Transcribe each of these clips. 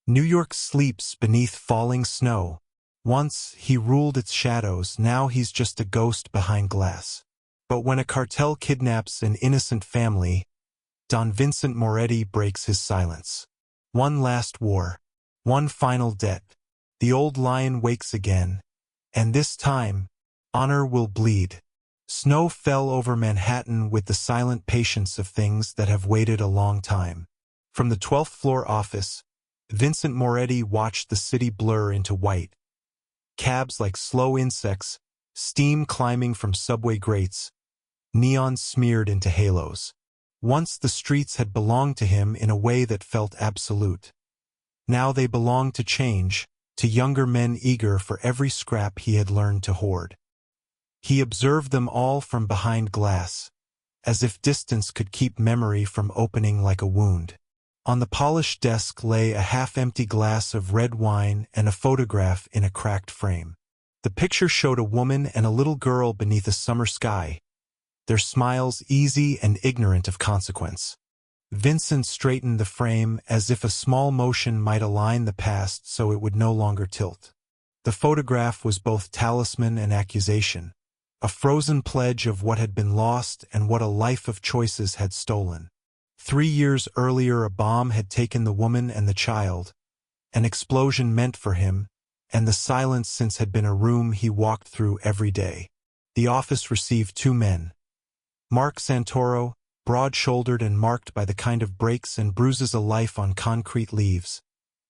New York sleeps beneath falling snow. Once he ruled its shadows, now he's just a ghost behind glass. But when a cartel kidnaps an innocent family, Don Vincent Moretti breaks his silence. One last war. One final debt. The old lion wakes again. And this time, honor will bleed. Snow fell over Manhattan with the silent patience of things that have waited a long time. From the 12th floor office, Vincent Moretti watched the city blur into white. Cabs like slow insects, steam climbing from subway grates, neon smeared into halos. Once the streets had belonged to him in a way that felt absolute. Now they belonged to change, to younger men eager for every scrap he had learned to hoard. He observed them all from behind glass, as if distance could keep memory from opening like a wound. On the polished desk lay a half-empty glass of red wine and a photograph in a cracked frame. The picture showed a woman and a little girl beneath a summer sky, their smiles easy and ignorant of consequence. Vincent straightened the frame as if a small motion might align the past so it would no longer tilt. The photograph was both talisman and accusation, a frozen pledge of what had been lost and what a life of choices had stolen. 3 years earlier a bomb had taken the woman and the child, an explosion meant for him, and the silence since had been a room he walked through every day. The office received 2 men. Mark Santoro, broad-shouldered and marked by the kind of breaks and bruises a life on concrete leaves,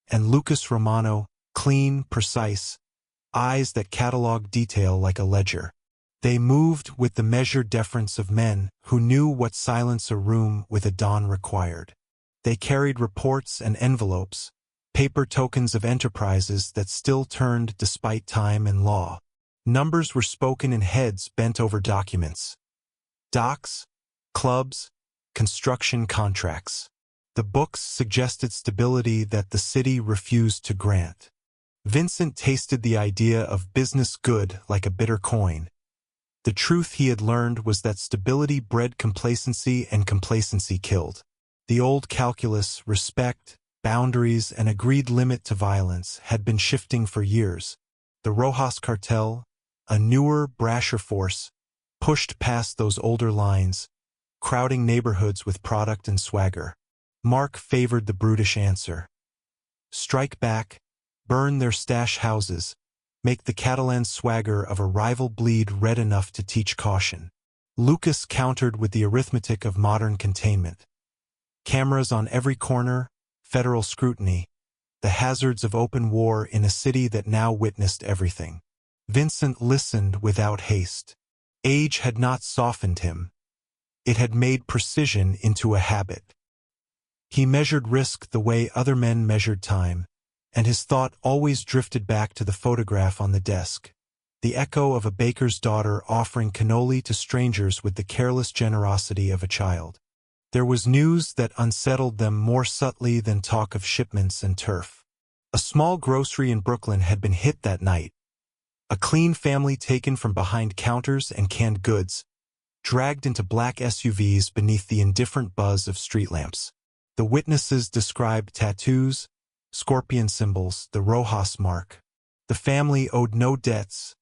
and Lucas Romano, clean, precise, eyes that catalog detail like a ledger. They moved with the measured deference of men who knew what silence a room with a dawn required. They carried reports and envelopes, paper tokens of enterprises that still turned despite time and law. Numbers were spoken in heads bent over documents. Docks, clubs, construction contracts. The books suggested stability that the city refused to grant. Vincent tasted the idea of business good like a bitter coin. The truth he had learned was that stability bred complacency and complacency killed. The old calculus, respect, boundaries, and agreed limit to violence had been shifting for years. The Rojas Cartel, a newer, brasher force, pushed past those older lines, crowding neighborhoods with product and swagger. Mark favored the brutish answer. Strike back, burn their stash houses, make the Catalan swagger of a rival bleed red enough to teach caution. Lucas countered with the arithmetic of modern containment. Cameras on every corner, federal scrutiny, the hazards of open war in a city that now witnessed everything. Vincent listened without haste. Age had not softened him. It had made precision into a habit. He measured risk the way other men measured time, and his thought always drifted back to the photograph on the desk, the echo of a baker's daughter offering cannoli to strangers with the careless generosity of a child. There was news that unsettled them more subtly than talk of shipments and turf. A small grocery in Brooklyn had been hit that night. A clean family taken from behind counters and canned goods, dragged into black SUVs beneath the indifferent buzz of street lamps. The witnesses described tattoos, scorpion symbols, the Rojas mark. The family owed no debts,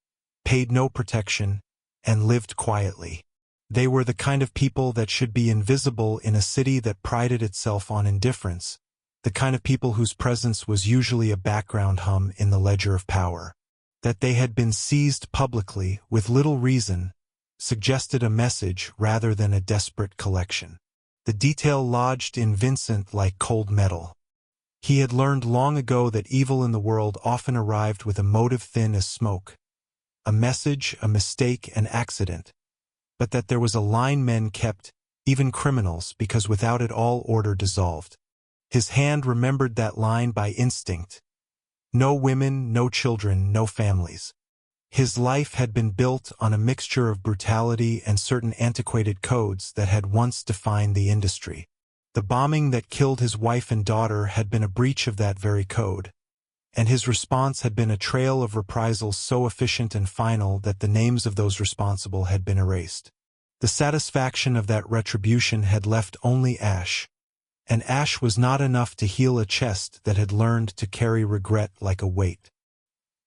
paid no protection, and lived quietly. They were the kind of people that should be invisible in a city that prided itself on indifference, the kind of people whose presence was usually a background hum in the ledger of power. That they had been seized publicly, with little reason, suggested a message rather than a desperate collection. The detail lodged in Vincent like cold metal. He had learned long ago that evil in the world often arrived with a motive thin as smoke. A message, a mistake, an accident. But that there was a line men kept, even criminals, because without it all order dissolved. His hand remembered that line by instinct. No women, no children, no families. His life had been built on a mixture of brutality and certain antiquated codes that had once defined the industry. The bombing that killed his wife and daughter had been a breach of that very code, and his response had been a trail of reprisals so efficient and final that the names of those responsible had been erased. The satisfaction of that retribution had left only ash. and ash was not enough to heal a chest that had learned to carry regret like a weight.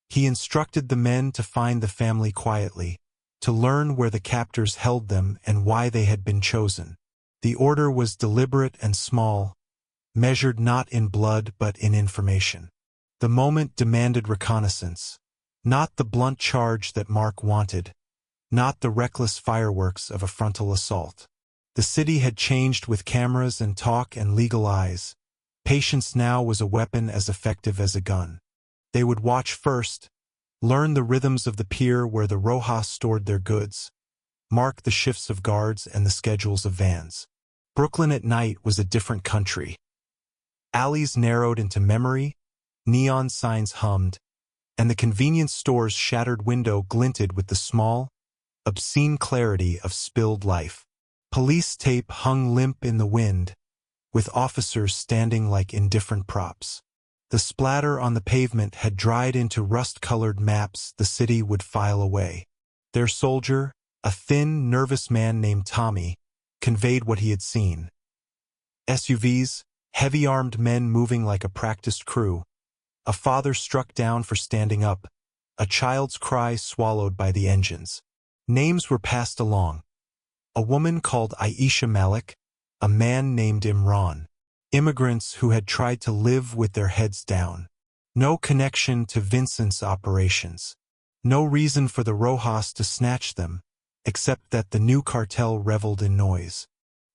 He instructed the men to find the family quietly, to learn where the captors held them and why they had been chosen. The order was deliberate and small, measured not in blood but in information. The moment demanded reconnaissance, not the blunt charge that Mark wanted, not the reckless fireworks of a frontal assault. The city had changed with cameras and talk and legal eyes. Patience now was a weapon as effective as a gun. They would watch first, learn the rhythms of the pier where the Rojas stored their goods, mark the shifts of guards and the schedules of vans. Brooklyn at night was a different country. Alleys narrowed into memory, neon signs hummed, and the convenience store's shattered window glinted with the small, obscene clarity of spilled life. Police tape hung limp in the wind, with officers standing like indifferent props. The splatter on the pavement had dried into rust-colored maps the city would file away. Their soldier, a thin, nervous man named Tommy, conveyed what he had seen. SUVs, heavy-armed men moving like a practiced crew, a father struck down for standing up, a child's cry swallowed by the engines. Names were passed along. A woman called Aisha Malik, a man named Imran. Immigrants who had tried to live with their heads down. No connection to Vincent's operations. No reason for the Rojas to snatch them, except that the new cartel reveled in noise.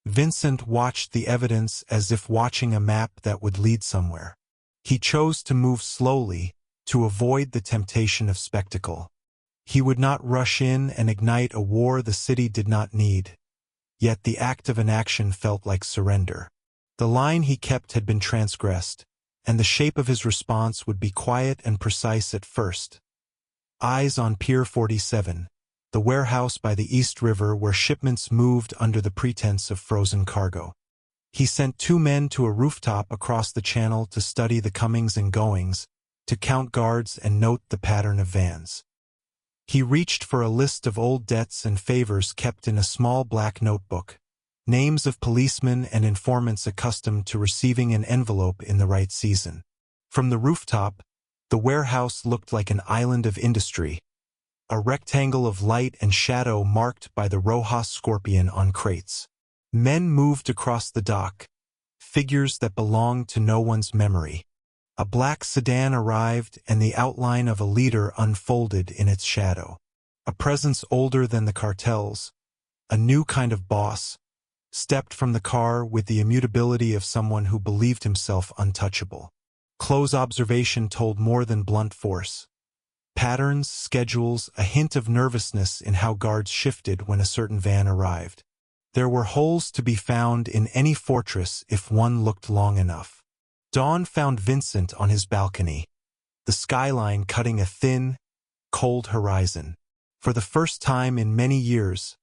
Vincent watched the evidence as if watching a map that would lead somewhere. He chose to move slowly, to avoid the temptation of spectacle. He would not rush in and ignite a war the city did not need. Yet the act of inaction felt like surrender. The line he kept had been transgressed, and the shape of his response would be quiet and precise at first. Eyes on Pier 47, the warehouse by the East River where shipments moved under the pretense of frozen cargo. He sent 2 men to a rooftop across the channel to study the comings and goings, to count guards and note the pattern of vans. He reached for a list of old debts and favors kept in a small black notebook, names of policemen and informants accustomed to receiving an envelope in the right season. From the rooftop, the warehouse looked like an island of industry, a rectangle of light and shadow marked by the Rojas scorpion on crates. Men moved across the dock, figures that belonged to no one's memory. A black sedan arrived and the outline of a leader unfolded in its shadow. A presence older than the cartels, a new kind of boss, stepped from the car with the immutability of someone who believed himself untouchable. Close observation told more than blunt force. Patterns, schedules, a hint of nervousness in how guards shifted when a certain van arrived. There were holes to be found in any fortress if one looked long enough. Dawn found Vincent on his balcony, the skyline cutting a thin, cold horizon. For the first time in many years,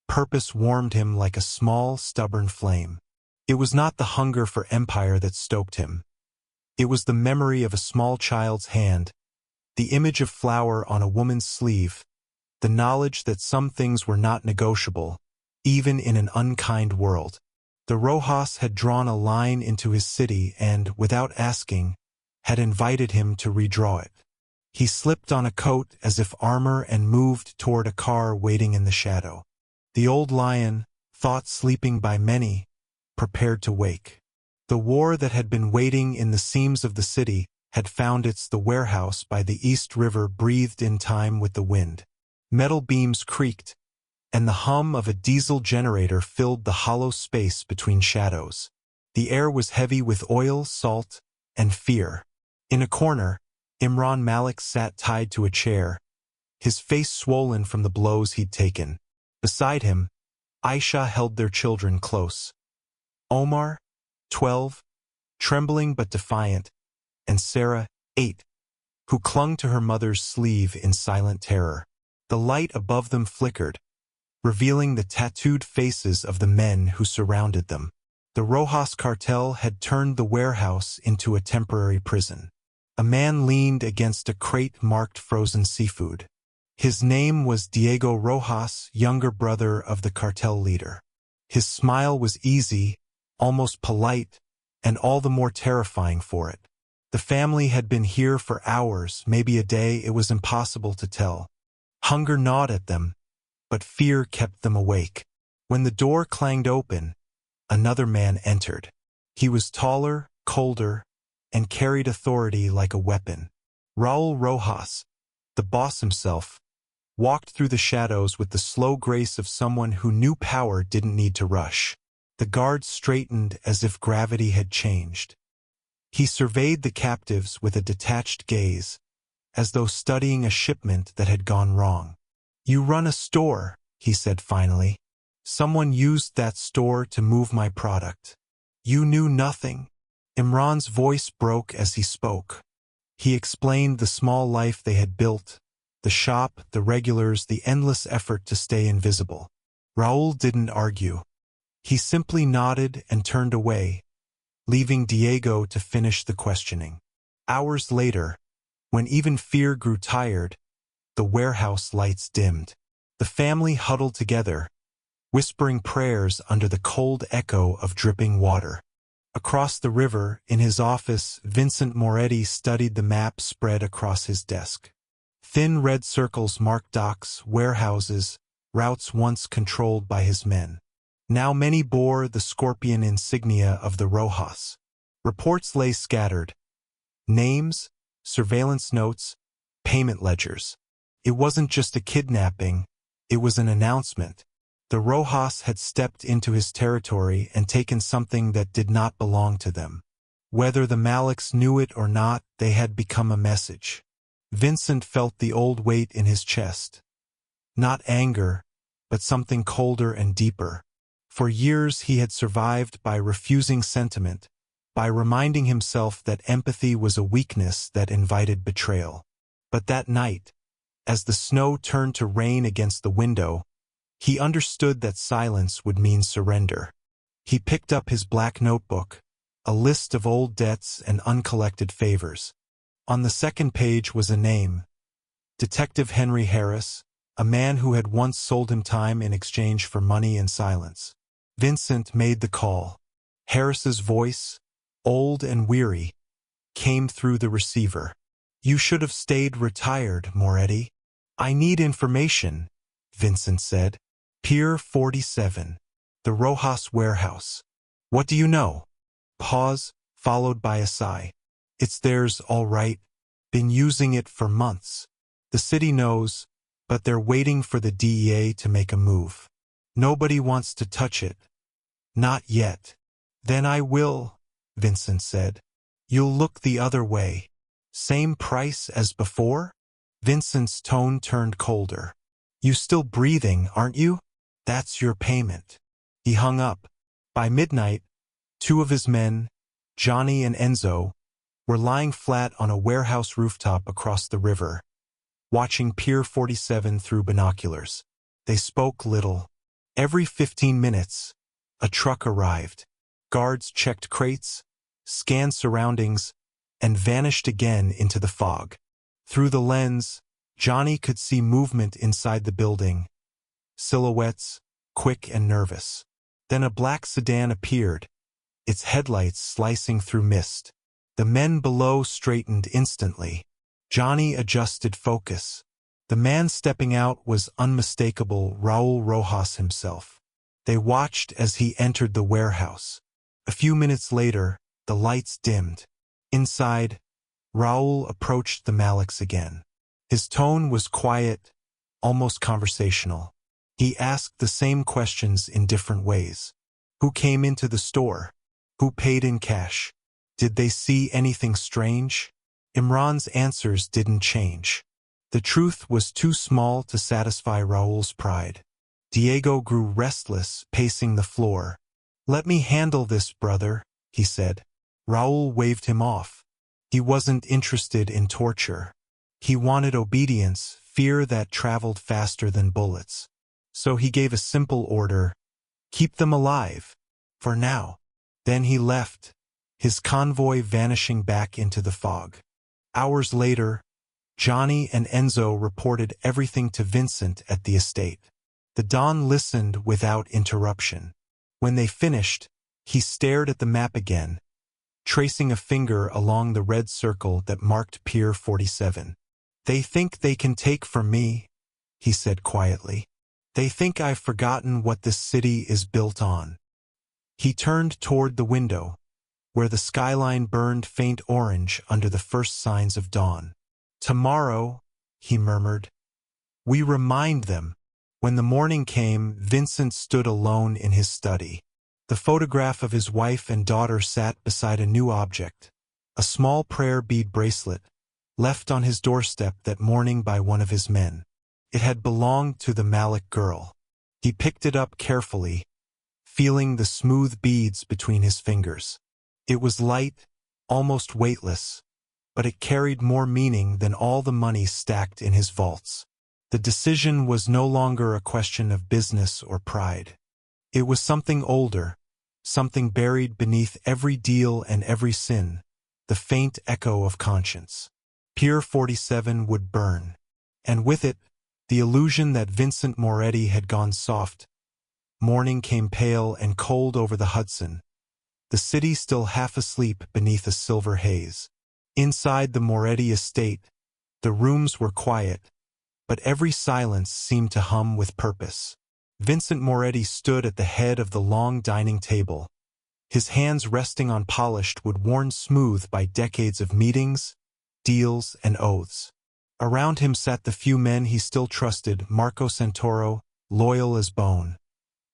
purpose warmed him like a small, stubborn flame. It was not the hunger for empire that stoked him. It was the memory of a small child's hand, the image of flour on a woman's sleeve, the knowledge that some things were not negotiable, even in an unkind world. The Rojas had drawn a line into his city and, without asking, had invited him to redraw it. He slipped on a coat as if armor and moved toward a car waiting in the shadow. The old lion, thought sleeping by many, prepared to wake. The war that had been waiting in the seams of the city had found the warehouse by the East River breathed in time with the wind. Metal beams creaked, and the hum of a diesel generator filled the hollow space between shadows. The air was heavy with oil, salt, and fear. In a corner, Imran Malik sat tied to a chair, his face swollen from the blows he'd taken. Beside him, Aisha held their children close. Omar, 12, trembling but defiant, and Sarah, 8, who clung to her mother's sleeve in silent terror. The light above them flickered, revealing the tattooed faces of the men who surrounded them. The Rojas cartel had turned the warehouse into a temporary prison. A man leaned against a crate marked frozen seafood. His name was Diego Rojas, younger brother of the cartel leader. His smile was easy, almost polite, and all the more terrifying for it. The family had been here for hours, maybe a day, it was impossible to tell. Hunger gnawed at them, but fear kept them awake. When the door clanged open, another man entered. He was taller, colder, and carried authority like a weapon. Raul Rojas, the boss himself, walked through the shadows with the slow grace of someone who knew power didn't need to rush. The guards straightened as if gravity had changed. He surveyed the captives with a detached gaze, as though studying a shipment that had gone wrong. "You run a store," he said finally. "Someone used that store to move my product. You knew nothing." Imran's voice broke as he spoke. He explained the small life they had built, the shop, the regulars, the endless effort to stay invisible. Raul didn't argue. He simply nodded and turned away, leaving Diego to finish the questioning. Hours later, when even fear grew tired, the warehouse lights dimmed. The family huddled together, whispering prayers under the cold echo of dripping water. Across the river, in his office, Vincent Moretti studied the map spread across his desk. Thin red circles marked docks, warehouses, routes once controlled by his men. Now many bore the scorpion insignia of the Rojas. Reports lay scattered. Names, surveillance notes, payment ledgers. It wasn't just a kidnapping, it was an announcement. The Rojas had stepped into his territory and taken something that did not belong to them. Whether the Maliks knew it or not, they had become a message. Vincent felt the old weight in his chest. Not anger, but something colder and deeper. For years he had survived by refusing sentiment, by reminding himself that empathy was a weakness that invited betrayal. But that night, as the snow turned to rain against the window, he understood that silence would mean surrender. He picked up his black notebook, a list of old debts and uncollected favors. On the second page was a name, Detective Henry Harris, a man who had once sold him time in exchange for money and silence. Vincent made the call. Harris's voice, old and weary, came through the receiver. "You should have stayed retired, Moretti." "I need information," Vincent said. "Pier 47, the Rojas warehouse." "What do you know?" Pause, followed by a sigh. "It's theirs, all right. Been using it for months. The city knows, but they're waiting for the DEA to make a move. Nobody wants to touch it. Not yet." "Then I will," Vincent said. "You'll look the other way." "Same price as before?" Vincent's tone turned colder. "You still breathing, aren't you? That's your payment." He hung up. By midnight, two of his men, Johnny and Enzo, were lying flat on a warehouse rooftop across the river, watching Pier 47 through binoculars. They spoke little. Every 15 minutes, a truck arrived. Guards checked crates, scanned surroundings, and vanished again into the fog. Through the lens, Johnny could see movement inside the building, silhouettes, quick and nervous. Then a black sedan appeared, its headlights slicing through mist. The men below straightened instantly. Johnny adjusted focus. The man stepping out was unmistakable, Raul Rojas himself. They watched as he entered the warehouse. A few minutes later, the lights dimmed. Inside, Raul approached the Maliks again. His tone was quiet, almost conversational. He asked the same questions in different ways. Who came into the store? Who paid in cash? Did they see anything strange? Imran's answers didn't change. The truth was too small to satisfy Raul's pride. Diego grew restless, pacing the floor. "Let me handle this, brother," he said. Raul waved him off. He wasn't interested in torture. He wanted obedience, fear that traveled faster than bullets. So he gave a simple order: keep them alive, for now. Then he left, his convoy vanishing back into the fog. Hours later, Johnny and Enzo reported everything to Vincent at the estate. The Don listened without interruption. When they finished, he stared at the map again, tracing a finger along the red circle that marked Pier 47. "They think they can take from me," he said quietly. "They think I've forgotten what this city is built on." He turned toward the window, where the skyline burned faint orange under the first signs of dawn. "Tomorrow," he murmured, "we remind them." When the morning came, Vincent stood alone in his study. The photograph of his wife and daughter sat beside a new object, a small prayer bead bracelet, left on his doorstep that morning by one of his men. It had belonged to the Malik girl. He picked it up carefully, feeling the smooth beads between his fingers. It was light, almost weightless, but it carried more meaning than all the money stacked in his vaults. The decision was no longer a question of business or pride. It was something older, something buried beneath every deal and every sin, the faint echo of conscience. Pier 47 would burn, and with it, the illusion that Vincent Moretti had gone soft. Morning came pale and cold over the Hudson, the city still half asleep beneath a silver haze. Inside the Moretti estate, the rooms were quiet, but every silence seemed to hum with purpose. Vincent Moretti stood at the head of the long dining table, his hands resting on polished wood worn smooth by decades of meetings, deals, and oaths. Around him sat the few men he still trusted: Marco Santoro, loyal as bone;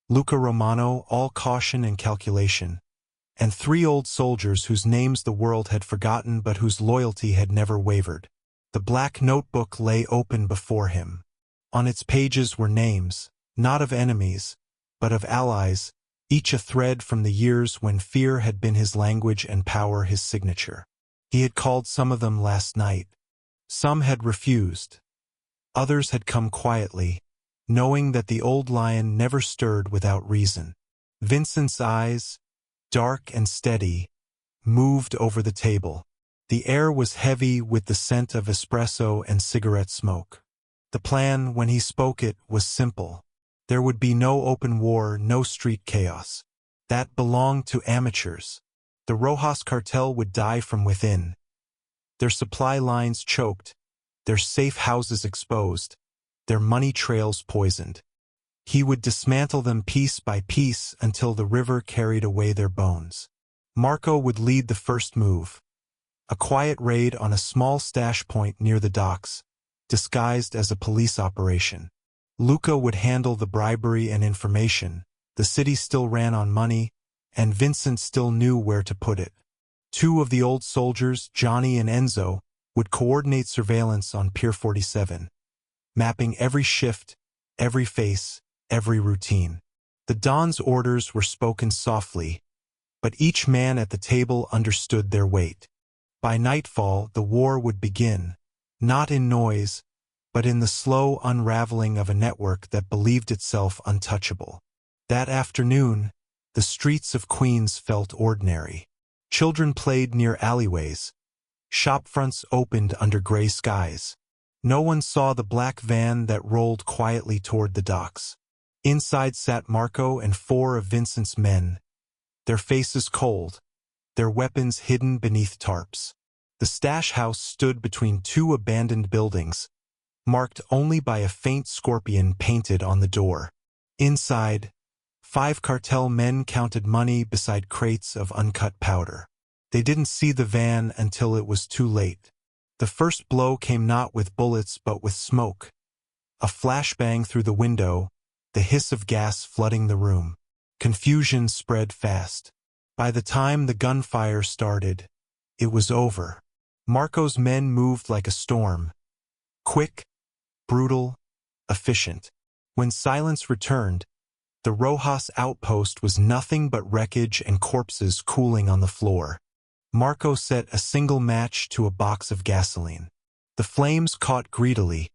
Luca Romano, all caution and calculation; and 3 old soldiers whose names the world had forgotten but whose loyalty had never wavered. The black notebook lay open before him. On its pages were names, not of enemies, but of allies, each a thread from the years when fear had been his language and power his signature. He had called some of them last night. Some had refused. Others had come quietly, knowing that the old lion never stirred without reason. Vincent's eyes, dark and steady, moved over the table. The air was heavy with the scent of espresso and cigarette smoke. The plan, when he spoke it, was simple. There would be no open war, no street chaos. That belonged to amateurs. The Rojas cartel would die from within, their supply lines choked, their safe houses exposed, their money trails poisoned. He would dismantle them piece by piece until the river carried away their bones. Marco would lead the first move, a quiet raid on a small stash point near the docks, disguised as a police operation. Luca would handle the bribery and information. The city still ran on money, and Vincent still knew where to put it. 2 of the old soldiers, Johnny and Enzo, would coordinate surveillance on Pier 47, mapping every shift, every face, every routine. The Don's orders were spoken softly, but each man at the table understood their weight. By nightfall, the war would begin, not in noise, but in the slow unraveling of a network that believed itself untouchable. That afternoon, the streets of Queens felt ordinary. Children played near alleyways. Shopfronts opened under gray skies. No one saw the black van that rolled quietly toward the docks. Inside sat Marco and 4 of Vincent's men, their faces cold, their weapons hidden beneath tarps. The stash house stood between 2 abandoned buildings, marked only by a faint scorpion painted on the door. Inside, 5 cartel men counted money beside crates of uncut powder. They didn't see the van until it was too late. The first blow came not with bullets but with smoke. A flashbang through the window, the hiss of gas flooding the room. Confusion spread fast. By the time the gunfire started, it was over. Marco's men moved like a storm. Quick, brutal, efficient. When silence returned, the Rojas outpost was nothing but wreckage and corpses cooling on the floor. Marco set a single match to a box of gasoline. The flames caught greedily,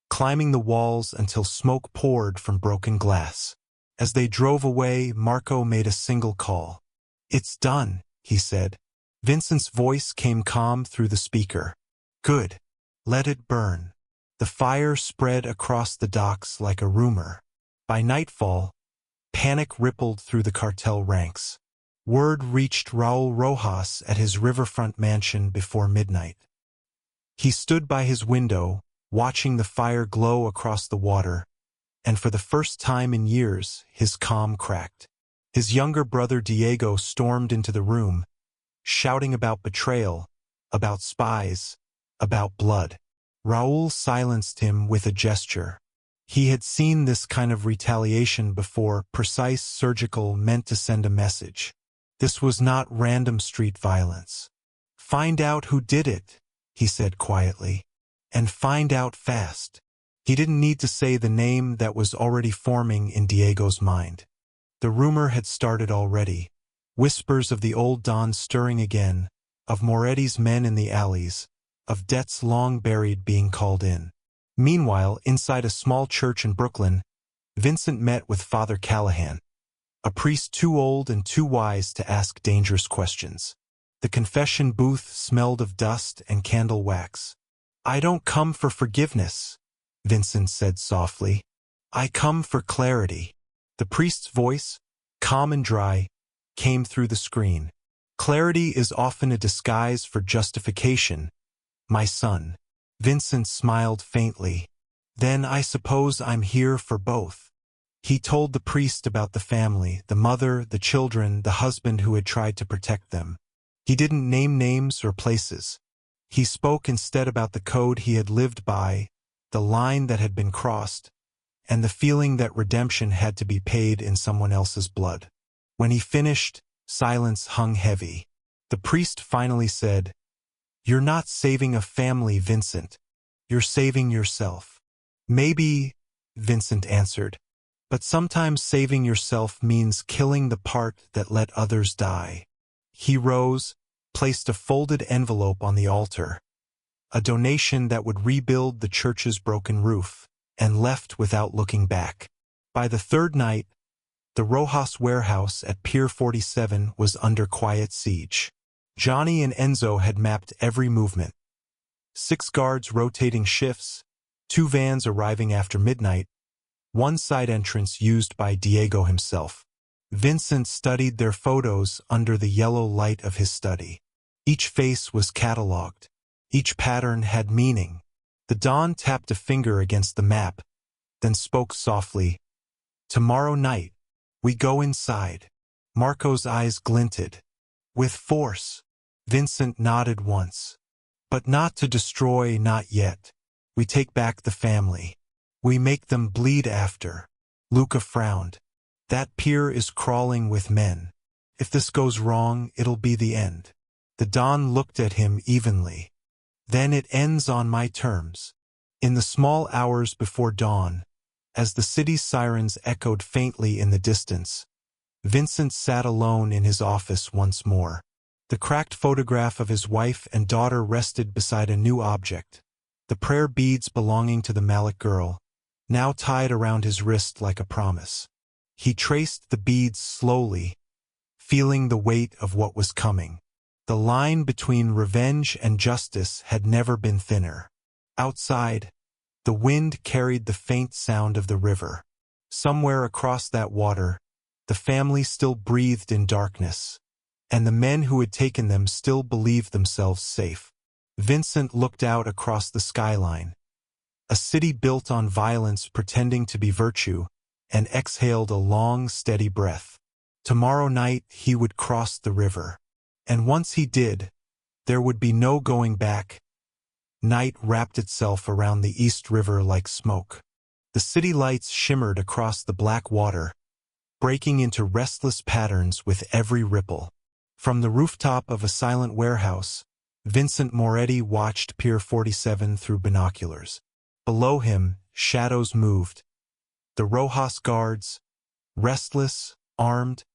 climbing the walls until smoke poured from broken glass. As they drove away, Marco made a single call. "It's done," he said. Vincent's voice came calm through the speaker. "Good. Let it burn." The fire spread across the docks like a rumor. By nightfall, panic rippled through the cartel ranks. Word reached Raul Rojas at his riverfront mansion before midnight. He stood by his window, watching the fire glow across the water, and for the first time in years, his calm cracked. His younger brother Diego stormed into the room, shouting about betrayal, about spies, about blood. Raul silenced him with a gesture. He had seen this kind of retaliation before, precise, surgical, meant to send a message. This was not random street violence. "Find out who did it," he said quietly. "And find out fast." He didn't need to say the name that was already forming in Diego's mind. The rumor had started already. Whispers of the old Don stirring again, of Moretti's men in the alleys, of debts long buried being called in. Meanwhile, inside a small church in Brooklyn, Vincent met with Father Callahan, a priest too old and too wise to ask dangerous questions. The confession booth smelled of dust and candle wax. "I don't come for forgiveness," Vincent said softly. "I come for clarity." The priest's voice, calm and dry, came through the screen. "Clarity is often a disguise for justification, my son." Vincent smiled faintly. "Then I suppose I'm here for both." He told the priest about the family, the mother, the children, the husband who had tried to protect them. He didn't name names or places. He spoke instead about the code he had lived by, the line that had been crossed, and the feeling that redemption had to be paid in someone else's blood. When he finished, silence hung heavy. The priest finally said, "You're not saving a family, Vincent. You're saving yourself." "Maybe," Vincent answered, "but sometimes saving yourself means killing the part that let others die." He rose, placed a folded envelope on the altar, a donation that would rebuild the church's broken roof, and left without looking back. By the third night, the Rojas warehouse at Pier 47 was under quiet siege. Johnny and Enzo had mapped every movement. 6 guards rotating shifts, 2 vans arriving after midnight, 1 side entrance used by Diego himself. Vincent studied their photos under the yellow light of his study. Each face was catalogued. Each pattern had meaning. The Don tapped a finger against the map, then spoke softly. "Tomorrow night, we go inside." Marco's eyes glinted. "With force." Vincent nodded once. "But not to destroy, not yet. We take back the family. We make them bleed after." Luca frowned. "That pier is crawling with men. If this goes wrong, it'll be the end." The Don looked at him evenly. "Then it ends on my terms." In the small hours before dawn, as the city's sirens echoed faintly in the distance, Vincent sat alone in his office once more. The cracked photograph of his wife and daughter rested beside a new object, the prayer beads belonging to the Malik girl, now tied around his wrist like a promise. He traced the beads slowly, feeling the weight of what was coming. The line between revenge and justice had never been thinner. Outside, the wind carried the faint sound of the river. Somewhere across that water, the family still breathed in darkness, and the men who had taken them still believed themselves safe. Vincent looked out across the skyline, a city built on violence pretending to be virtue, and exhaled a long, steady breath. Tomorrow night he would cross the river. And once he did, there would be no going back. Night wrapped itself around the East River like smoke. The city lights shimmered across the black water, breaking into restless patterns with every ripple. From the rooftop of a silent warehouse, Vincent Moretti watched Pier 47 through binoculars. Below him, shadows moved. The Rojas guards, restless, armed,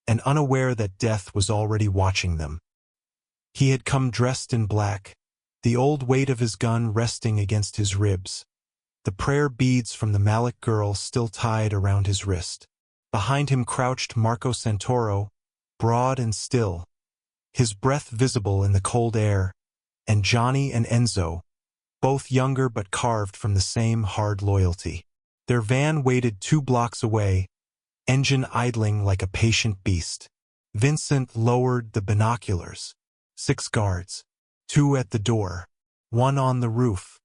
and unaware that death was already watching them. He had come dressed in black, the old weight of his gun resting against his ribs, the prayer beads from the Malik girl still tied around his wrist. Behind him crouched Marco Santoro, broad and still, his breath visible in the cold air, and Johnny and Enzo, both younger but carved from the same hard loyalty. Their van waited 2 blocks away, engine idling like a patient beast. Vincent lowered the binoculars. 6 guards. 2 at the door. 1 on the roof.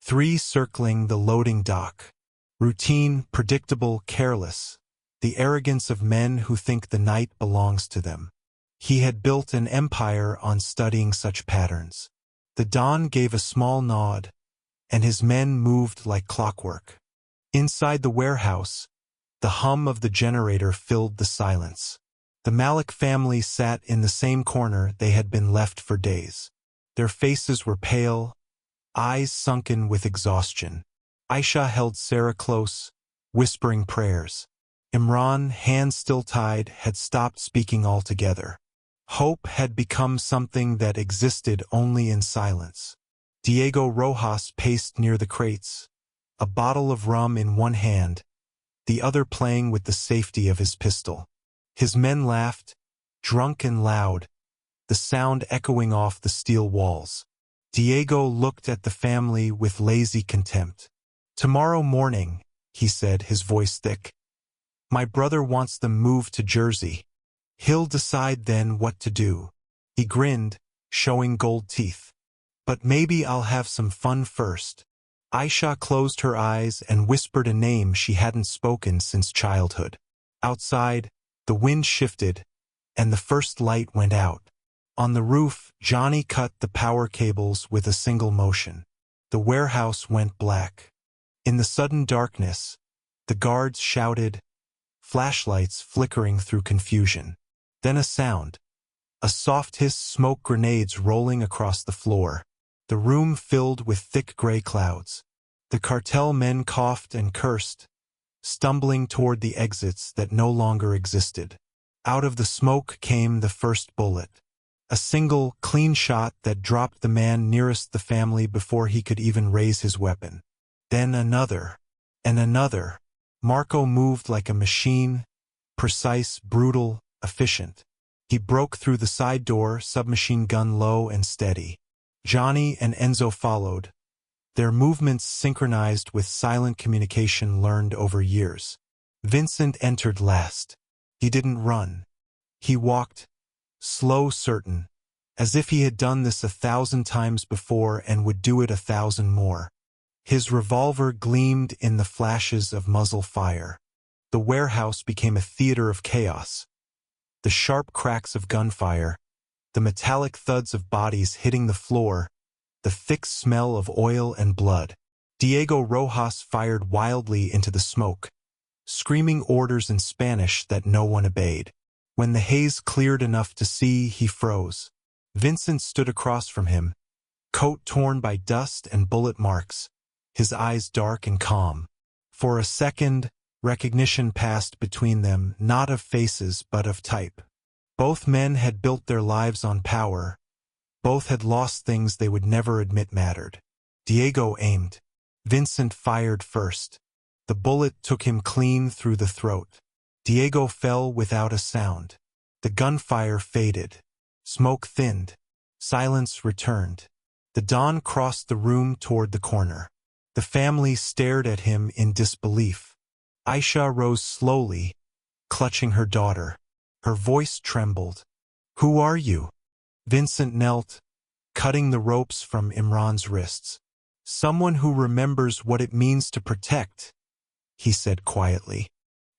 3 circling the loading dock. Routine, predictable, careless. The arrogance of men who think the night belongs to them. He had built an empire on studying such patterns. The Don gave a small nod, and his men moved like clockwork. Inside the warehouse, the hum of the generator filled the silence. The Malik family sat in the same corner they had been left for days. Their faces were pale, eyes sunken with exhaustion. Aisha held Sarah close, whispering prayers. Imran, hands still tied, had stopped speaking altogether. Hope had become something that existed only in silence. Diego Rojas paced near the crates, a bottle of rum in one hand, the other playing with the safety of his pistol. His men laughed, drunk and loud, the sound echoing off the steel walls. Diego looked at the family with lazy contempt. "Tomorrow morning," he said, his voice thick. "My brother wants them moved to Jersey. He'll decide then what to do." He grinned, showing gold teeth. "But maybe I'll have some fun first." Aisha closed her eyes and whispered a name she hadn't spoken since childhood. Outside, the wind shifted, and the first light went out. On the roof, Johnny cut the power cables with a single motion. The warehouse went black. In the sudden darkness, the guards shouted, flashlights flickering through confusion. Then a sound. A soft hiss, smoke grenades rolling across the floor. The room filled with thick gray clouds. The cartel men coughed and cursed, stumbling toward the exits that no longer existed. Out of the smoke came the first bullet. A single, clean shot that dropped the man nearest the family before he could even raise his weapon. Then another, and another. Marco moved like a machine, precise, brutal, efficient. He broke through the side door, submachine gun low and steady. Johnny and Enzo followed, their movements synchronized with silent communication learned over years. Vincent entered last. He didn't run. He walked, slow, certain, as if he had done this 1,000 times before and would do it 1,000 more. His revolver gleamed in the flashes of muzzle fire. The warehouse became a theater of chaos. The sharp cracks of gunfire, the metallic thuds of bodies hitting the floor, the thick smell of oil and blood. Diego Rojas fired wildly into the smoke, screaming orders in Spanish that no one obeyed. When the haze cleared enough to see, he froze. Vincent stood across from him, coat torn by dust and bullet marks, his eyes dark and calm. For a second, recognition passed between them, not of faces but of type. Both men had built their lives on power. Both had lost things they would never admit mattered. Diego aimed. Vincent fired first. The bullet took him clean through the throat. Diego fell without a sound. The gunfire faded. Smoke thinned. Silence returned. The Don crossed the room toward the corner. The family stared at him in disbelief. Aisha rose slowly, clutching her daughter. Her voice trembled. "Who are you?" Vincent knelt, cutting the ropes from Imran's wrists. "Someone who remembers what it means to protect," he said quietly.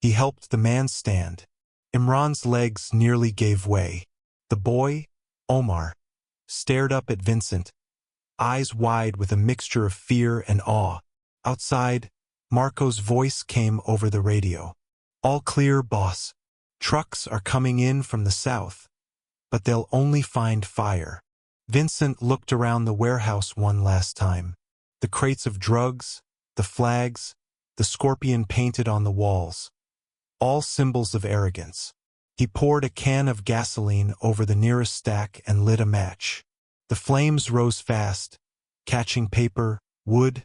He helped the man stand. Imran's legs nearly gave way. The boy, Omar, stared up at Vincent, eyes wide with a mixture of fear and awe. Outside, Marco's voice came over the radio. "All clear, boss. Trucks are coming in from the south, but they'll only find fire." Vincent looked around the warehouse one last time. The crates of drugs, the flags, the scorpion painted on the walls. All symbols of arrogance. He poured a can of gasoline over the nearest stack and lit a match. The flames rose fast, catching paper, wood,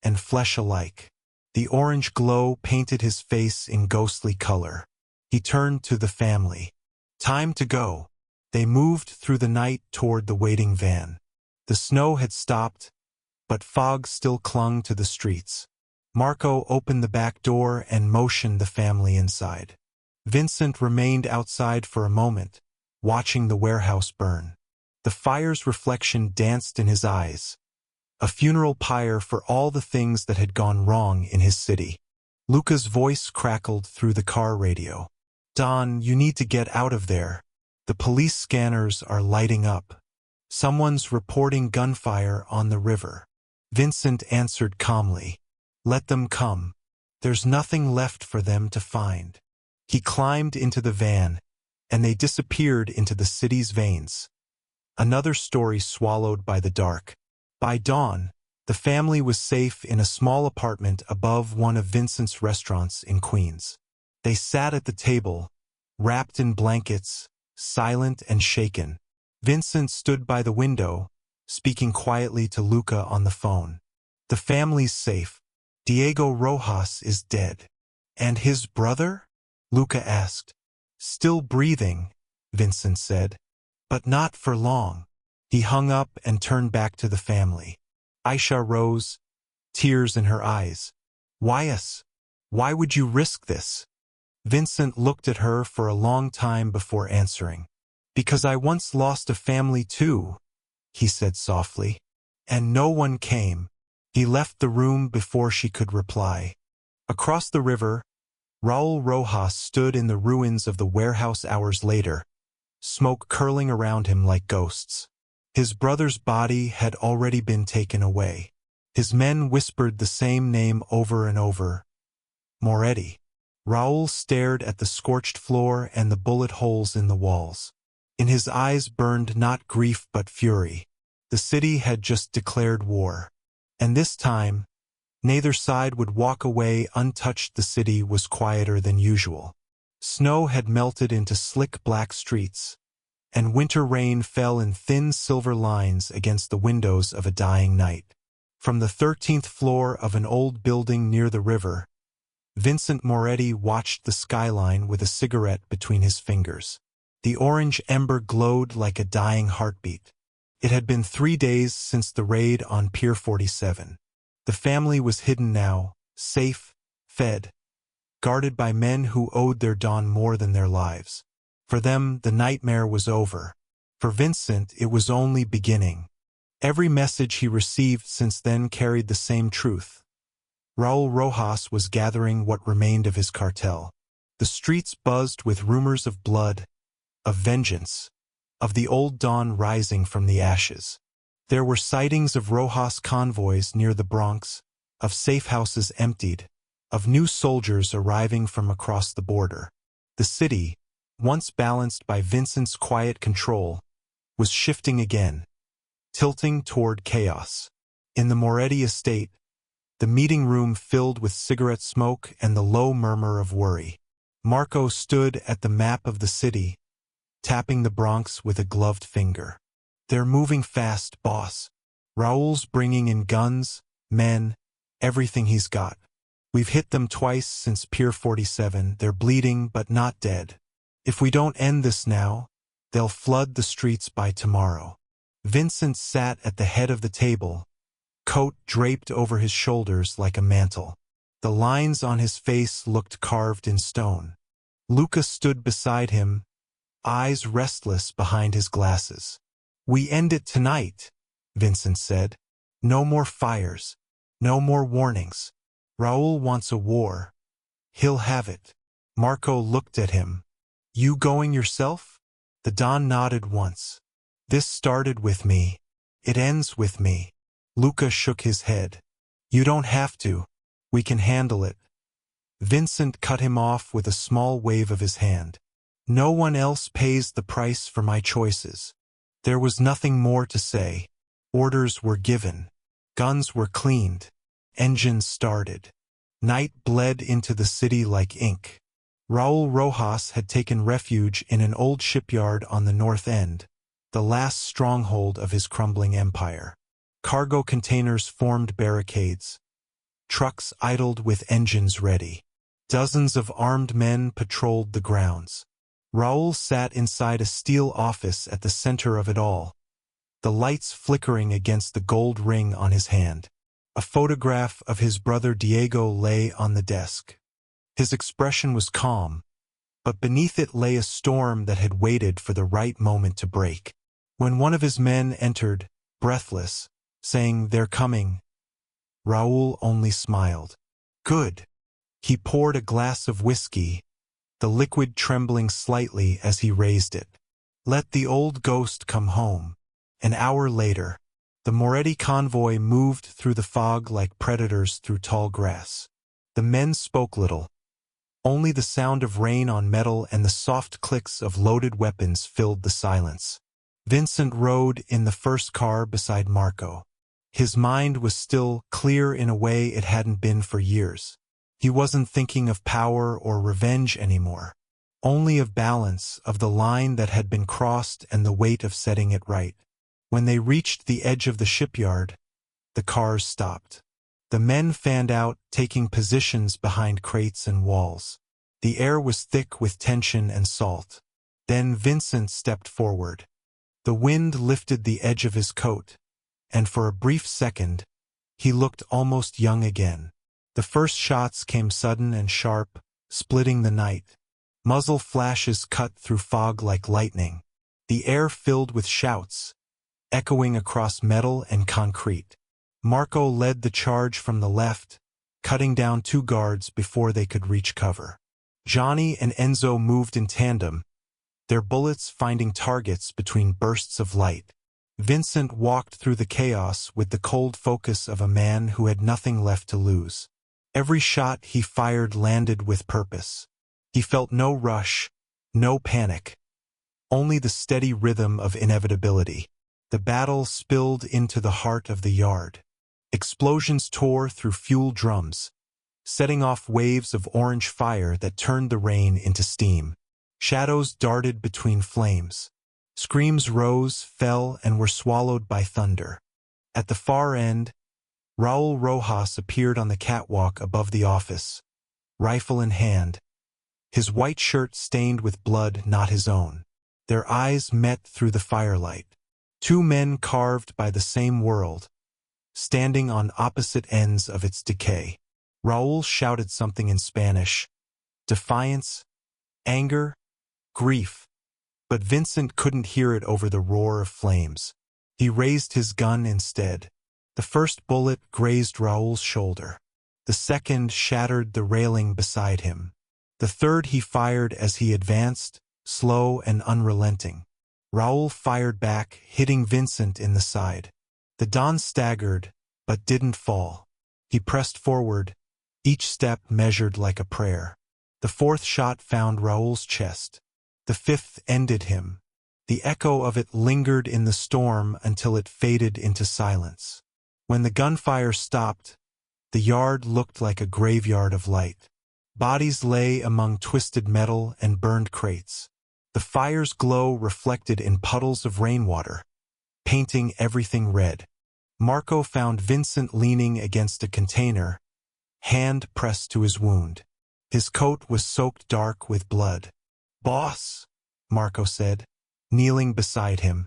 and flesh alike. The orange glow painted his face in ghostly color. He turned to the family. "Time to go." They moved through the night toward the waiting van. The snow had stopped, but fog still clung to the streets. Marco opened the back door and motioned the family inside. Vincent remained outside for a moment, watching the warehouse burn. The fire's reflection danced in his eyes, a funeral pyre for all the things that had gone wrong in his city. Luca's voice crackled through the car radio. "Don, you need to get out of there. The police scanners are lighting up. Someone's reporting gunfire on the river." Vincent answered calmly, "Let them come. There's nothing left for them to find." He climbed into the van, and they disappeared into the city's veins. Another story swallowed by the dark. By dawn, the family was safe in a small apartment above one of Vincent's restaurants in Queens. They sat at the table, wrapped in blankets, silent and shaken. Vincent stood by the window, speaking quietly to Luca on the phone. "The family's safe. Diego Rojas is dead." "And his brother?" Luca asked. "Still breathing," Vincent said. "But not for long." He hung up and turned back to the family. Aisha rose, tears in her eyes. "Why us? Why would you risk this?" Vincent looked at her for a long time before answering. "Because I once lost a family too," he said softly. "And no one came." He left the room before she could reply. Across the river, Raul Rojas stood in the ruins of the warehouse hours later, smoke curling around him like ghosts. His brother's body had already been taken away. His men whispered the same name over and over. Moretti. Raul stared at the scorched floor and the bullet holes in the walls. In his eyes burned not grief but fury. The city had just declared war. And this time, neither side would walk away untouched. The city was quieter than usual. Snow had melted into slick black streets, and winter rain fell in thin silver lines against the windows of a dying night. From the 13th floor of an old building near the river, Vincent Moretti watched the skyline with a cigarette between his fingers. The orange ember glowed like a dying heartbeat. It had been 3 days since the raid on Pier 47. The family was hidden now, safe, fed, guarded by men who owed their dawn more than their lives. For them, the nightmare was over. For Vincent, it was only beginning. Every message he received since then carried the same truth. Raul Rojas was gathering what remained of his cartel. The streets buzzed with rumors of blood, of vengeance, of the old dawn rising from the ashes. There were sightings of Rojas convoys near the Bronx, of safe houses emptied, of new soldiers arriving from across the border. The city, once balanced by Vincent's quiet control, was shifting again, tilting toward chaos. In the Moretti estate, the meeting room filled with cigarette smoke and the low murmur of worry. Marco stood at the map of the city, tapping the Bronx with a gloved finger. "They're moving fast, boss. Raul's bringing in guns, men, everything he's got. We've hit them twice since Pier 47. They're bleeding but not dead. If we don't end this now, they'll flood the streets by tomorrow." Vincent sat at the head of the table, coat draped over his shoulders like a mantle. The lines on his face looked carved in stone. Luca stood beside him, eyes restless behind his glasses. "We end it tonight," Vincent said. "No more fires. No more warnings. Raul wants a war. He'll have it." Marco looked at him. "You going yourself?" The Don nodded once. "This started with me. It ends with me." Luca shook his head. "You don't have to. We can handle it." Vincent cut him off with a small wave of his hand. "No one else pays the price for my choices." There was nothing more to say. Orders were given. Guns were cleaned. Engines started. Night bled into the city like ink. Raul Rojas had taken refuge in an old shipyard on the north end, the last stronghold of his crumbling empire. Cargo containers formed barricades. Trucks idled with engines ready. Dozens of armed men patrolled the grounds. Raul sat inside a steel office at the center of it all, the lights flickering against the gold ring on his hand. A photograph of his brother Diego lay on the desk. His expression was calm, but beneath it lay a storm that had waited for the right moment to break. When one of his men entered, breathless, saying, "They're coming," Raoul only smiled. "Good." He poured a glass of whiskey, the liquid trembling slightly as he raised it. Let the old ghost come home. An hour later, the Moretti convoy moved through the fog like predators through tall grass. The men spoke little. Only the sound of rain on metal and the soft clicks of loaded weapons filled the silence. Vincent rode in the first car beside Marco. His mind was still clear in a way it hadn't been for years. He wasn't thinking of power or revenge anymore. Only of balance, of the line that had been crossed and the weight of setting it right. When they reached the edge of the shipyard, the cars stopped. The men fanned out, taking positions behind crates and walls. The air was thick with tension and salt. Then Vincent stepped forward. The wind lifted the edge of his coat, and for a brief second, he looked almost young again. The first shots came sudden and sharp, splitting the night. Muzzle flashes cut through fog like lightning. The air filled with shouts, echoing across metal and concrete. Marco led the charge from the left, cutting down 2 guards before they could reach cover. Johnny and Enzo moved in tandem, their bullets finding targets between bursts of light. Vincent walked through the chaos with the cold focus of a man who had nothing left to lose. Every shot he fired landed with purpose. He felt no rush, no panic, only the steady rhythm of inevitability. The battle spilled into the heart of the yard. Explosions tore through fuel drums, setting off waves of orange fire that turned the rain into steam. Shadows darted between flames. Screams rose, fell, and were swallowed by thunder. At the far end, Raul Rojas appeared on the catwalk above the office, rifle in hand, his white shirt stained with blood not his own. Their eyes met through the firelight. 2 men carved by the same world, standing on opposite ends of its decay. Raul shouted something in Spanish, defiance, anger, grief, but Vincent couldn't hear it over the roar of flames. He raised his gun instead. The first bullet grazed Raul's shoulder. The second shattered the railing beside him. The third he fired as he advanced, slow and unrelenting. Raul fired back, hitting Vincent in the side. The Don staggered, but didn't fall. He pressed forward, each step measured like a prayer. The 4th shot found Raul's chest. The 5th ended him. The echo of it lingered in the storm until it faded into silence. When the gunfire stopped, the yard looked like a graveyard of light. Bodies lay among twisted metal and burned crates. The fire's glow reflected in puddles of rainwater, painting everything red. Marco found Vincent leaning against a container, hand pressed to his wound. His coat was soaked dark with blood. "Boss," Marco said, kneeling beside him.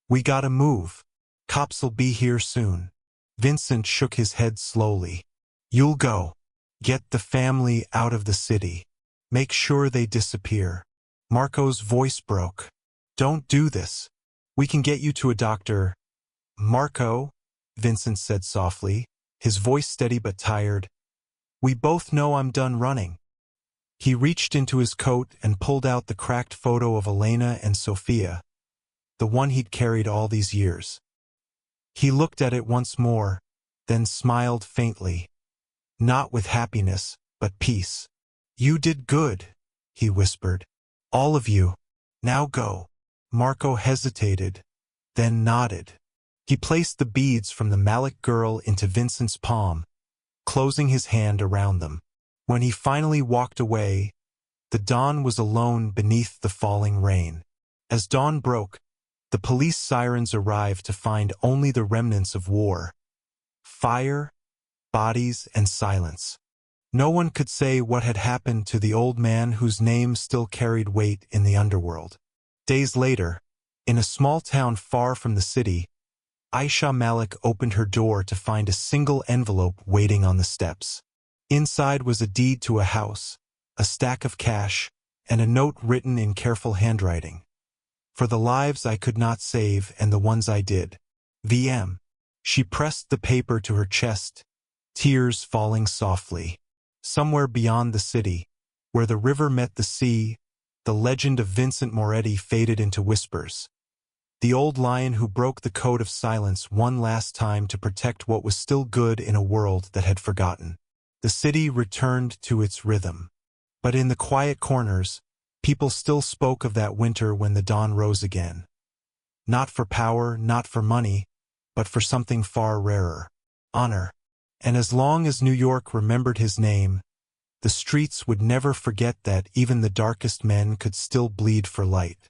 "We gotta move. Cops'll be here soon." Vincent shook his head slowly. "You'll go. Get the family out of the city. Make sure they disappear." Marco's voice broke. "Don't do this. We can get you to a doctor." "Marco," Vincent said softly, his voice steady but tired, "we both know I'm done running." He reached into his coat and pulled out the cracked photo of Elena and Sophia, the one he'd carried all these years. He looked at it once more, then smiled faintly. Not with happiness, but peace. "You did good," he whispered. "All of you. Now go." Marco hesitated, then nodded. He placed the beads from the Malik girl into Vincent's palm, closing his hand around them. When he finally walked away, the dawn was alone beneath the falling rain. As dawn broke, the police sirens arrived to find only the remnants of war. Fire, bodies, and silence. No one could say what had happened to the old man whose name still carried weight in the underworld. Days later, in a small town far from the city, Aisha Malik opened her door to find a single envelope waiting on the steps. Inside was a deed to a house, a stack of cash, and a note written in careful handwriting. For the lives I could not save and the ones I did. VM. She pressed the paper to her chest, tears falling softly. Somewhere beyond the city, where the river met the sea, the legend of Vincent Moretti faded into whispers. The old lion who broke the code of silence one last time to protect what was still good in a world that had forgotten. The city returned to its rhythm. But in the quiet corners, people still spoke of that winter when the dawn rose again. Not for power, not for money, but for something far rarer. Honor. And as long as New York remembered his name, the streets would never forget that even the darkest men could still bleed for light.